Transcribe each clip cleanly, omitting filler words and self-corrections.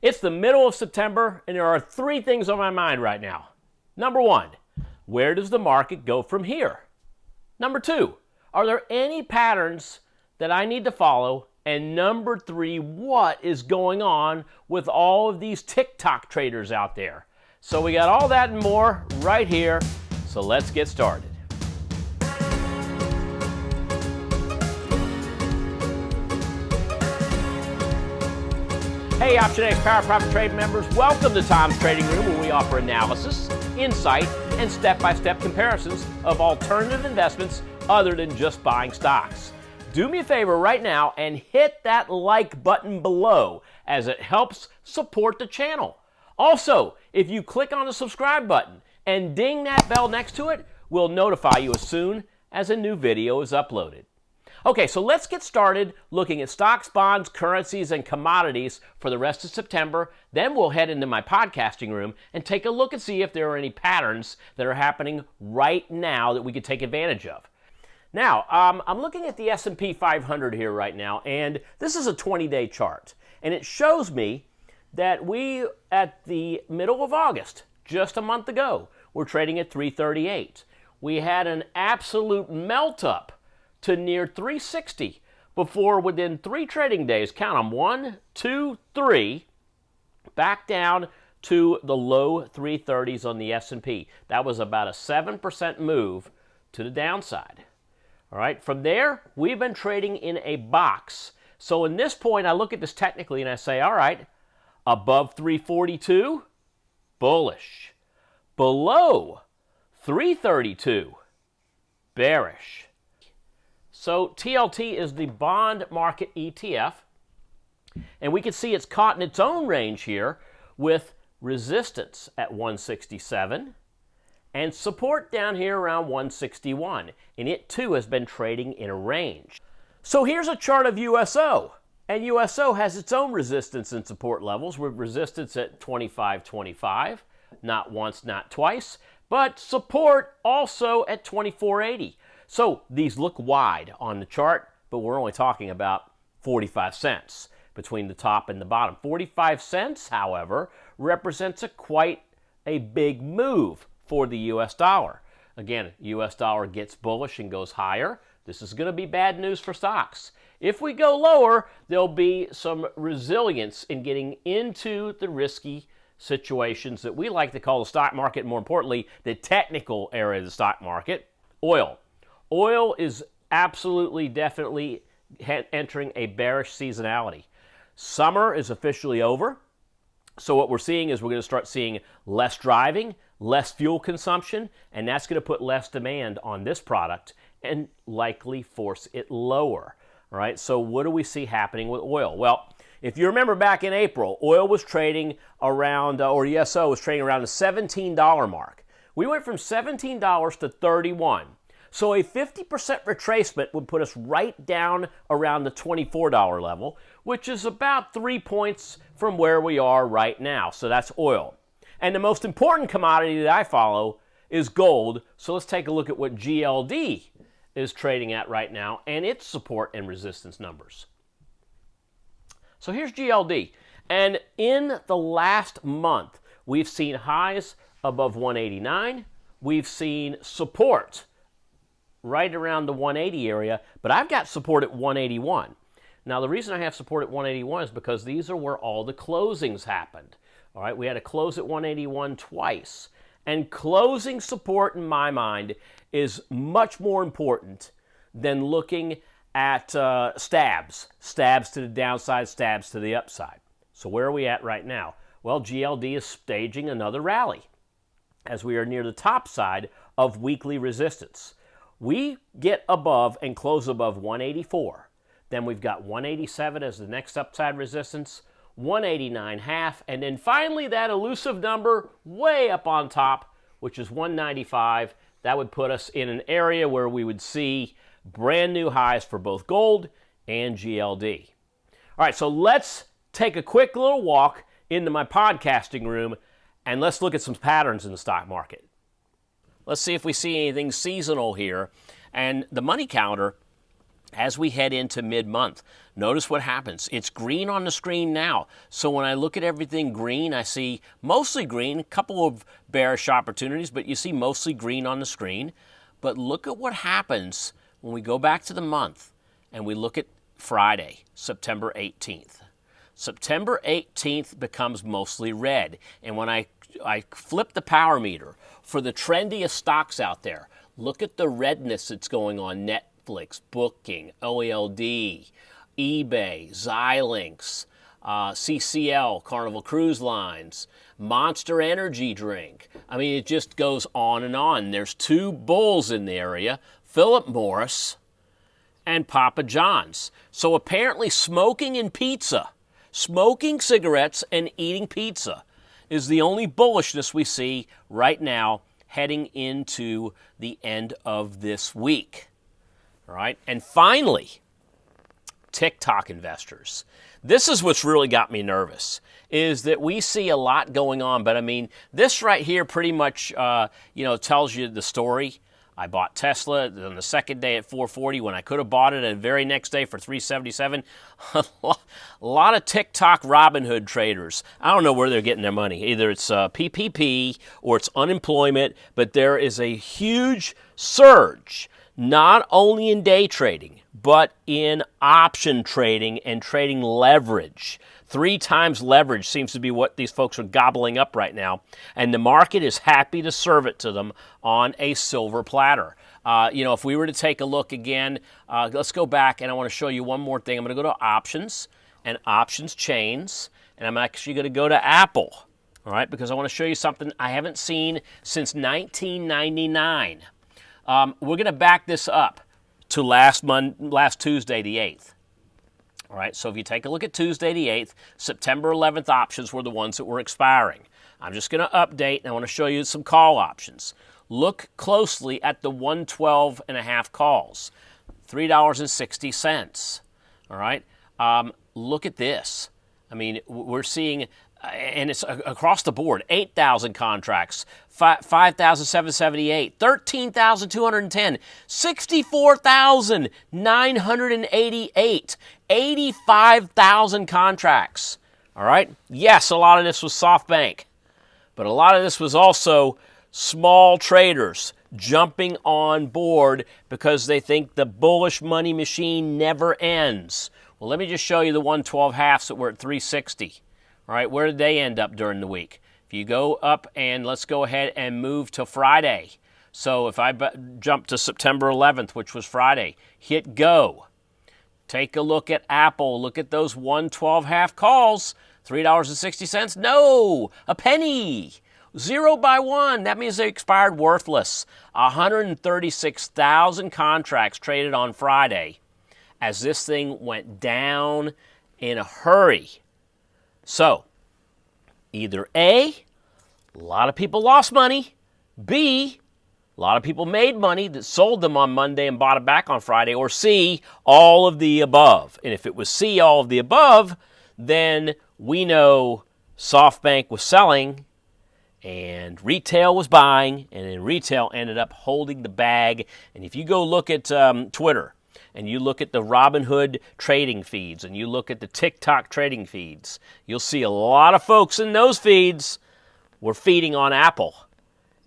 It's the middle of September, and there are three things on my mind right now. Number one, where does the market go from here? Number two, are there any patterns that I need to follow? And number three, what is going on with all of these TikTok traders out there? So we got all that and more right here, so let's get started. Hey, Optionetics Power Profit Trade members, welcome to Tom's Trading Room, where we offer analysis, insight, and step-by-step comparisons of alternative investments other than just buying stocks. Do me a favor right now and hit that like button below, as it helps support the channel. Also, if you click on the subscribe button and ding that bell next to it, we'll notify you as soon as a new video is uploaded. Okay, so let's get started looking at stocks, bonds, currencies, and commodities for the rest of September. Then we'll head into my podcasting room and take a look and see if there are any patterns that are happening right now that we could take advantage of. Now, I'm looking at the S&P 500 here right now, and this is a 20-day chart. And it shows me that we, at the middle of August, just a month ago, we're trading at 338. We had an absolute melt-up to near 360 before, within 3 trading days, count them, 1, 2, 3, back down to the low 330s on the S&P. That was about a 7% move to the downside. All right, from there, we've been trading in a box. So in this point, I look at this technically and I say, all right, above 342, bullish. Below 332, bearish. So TLT is the bond market ETF, and we can see it's caught in its own range here with resistance at 167 and support down here around 161, and it too has been trading in a range. So here's a chart of USO, and USO has its own resistance and support levels with resistance at 25.25, not once, not twice, but support also at 24.80. So these look wide on the chart, but we're only talking about 45 cents between the top and the bottom. 45 cents, however, represents quite a big move for the US dollar. Again, US dollar gets bullish and goes higher. This is going to be bad news for stocks. If we go lower, there'll be some resilience in getting into the risky situations that we like to call the stock market, and more importantly, the technical area of the stock market. Oil. Oil is absolutely, definitely entering a bearish seasonality. Summer is officially over. So what we're seeing is we're going to start seeing less driving, less fuel consumption, and that's going to put less demand on this product and likely force it lower. All right, so what do we see happening with oil? Well, if you remember back in April, oil was trading around, or ESO was trading around the $17 mark. We went from $17 to $31. So a 50% retracement would put us right down around the $24 level, which is about 3 points from where we are right now. So that's oil. And the most important commodity that I follow is gold. So let's take a look at what GLD is trading at right now and its support and resistance numbers. So here's GLD. And in the last month, we've seen highs above 189. We've seen support right around the 180 area, but I've got support at 181. Now, the reason I have support at 181 is because these are where all the closings happened. All right, we had a close at 181 twice. And closing support, in my mind, is much more important than looking at stabs to the downside, stabs to the upside. So where are we at right now? Well, GLD is staging another rally as we are near the top side of weekly resistance. We get above and close above 184. Then we've got 187 as the next upside resistance, 189.5, and then finally that elusive number way up on top, which is 195. That would put us in an area where we would see brand new highs for both gold and GLD. All right, so let's take a quick little walk into my podcasting room and let's look at some patterns in the stock market. Let's see if we see anything seasonal here. And the money counter as we head into mid-month, notice what happens. It's green on the screen now. So when I look at everything green, I see mostly green, a couple of bearish opportunities, but you see mostly green on the screen. But look at what happens when we go back to the month and we look at Friday, September 18th. September 18th becomes mostly red. And when I flip the power meter for the trendiest stocks out there, look at the redness that's going on. Netflix, Booking, OLD, eBay, Xilinx, CCL, Carnival Cruise Lines, Monster Energy Drink. I mean, it just goes on and on. There's two bulls in the area, Phillip Morris and Papa John's. So apparently smoking and pizza, smoking cigarettes and eating pizza is the only bullishness we see right now heading into the end of this week. All right, and finally, TikTok investors. This is what's really got me nervous, is that we see a lot going on, but I mean, this right here pretty much, tells you the story. I bought Tesla on the second day at 440 when I could have bought it the very next day for 377. A lot of TikTok Robinhood traders. I don't know where they're getting their money. Either it's PPP or it's unemployment, but there is a huge surge, not only in day trading, but in option trading and trading leverage. 3 times leverage seems to be what these folks are gobbling up right now, and the market is happy to serve it to them on a silver platter. If we were to take a look again, let's go back, and I want to show you one more thing. I'm going to go to options and options chains, and I'm actually going to go to Apple, all right, because I want to show you something I haven't seen since 1999. We're going to back this up to last Tuesday, the 8th. All right, so if you take a look at Tuesday the 8th, September 11th options were the ones that were expiring. I'm just going to update, and I want to show you some call options. Look closely at the 112.5 calls, $3.60. All right, look at this. I mean, we're seeing, and it's across the board, 8,000 contracts, 5,778, 13,210, 64,988, 85,000 contracts. All right? Yes, a lot of this was SoftBank, but a lot of this was also small traders jumping on board because they think the bullish money machine never ends. Well, let me just show you the 112 halves that were at 360. All right, where did they end up during the week? If you go up and let's go ahead and move to Friday. So if I jump to September 11th, which was Friday, hit go. Take a look at Apple. Look at those 112 half calls. $3.60? No, a penny. 0 by 1. That means they expired worthless. 136,000 contracts traded on Friday as this thing went down in a hurry. So, either A, a lot of people lost money, B, a lot of people made money that sold them on Monday and bought it back on Friday, or C, all of the above. And if it was C, all of the above, then we know SoftBank was selling and retail was buying, and then retail ended up holding the bag. And if you go look at Twitter, and you look at the Robinhood trading feeds, and you look at the TikTok trading feeds, you'll see a lot of folks in those feeds were feeding on Apple,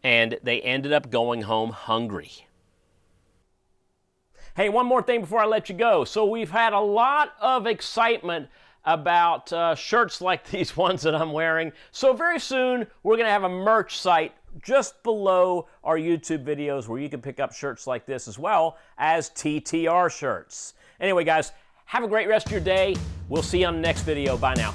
and they ended up going home hungry. Hey, one more thing before I let you go. So we've had a lot of excitement about shirts like these ones that I'm wearing. So very soon, we're going to have a merch site just below our YouTube videos where you can pick up shirts like this as well as TTR shirts. Anyway, guys, have a great rest of your day. We'll see you on the next video. Bye now.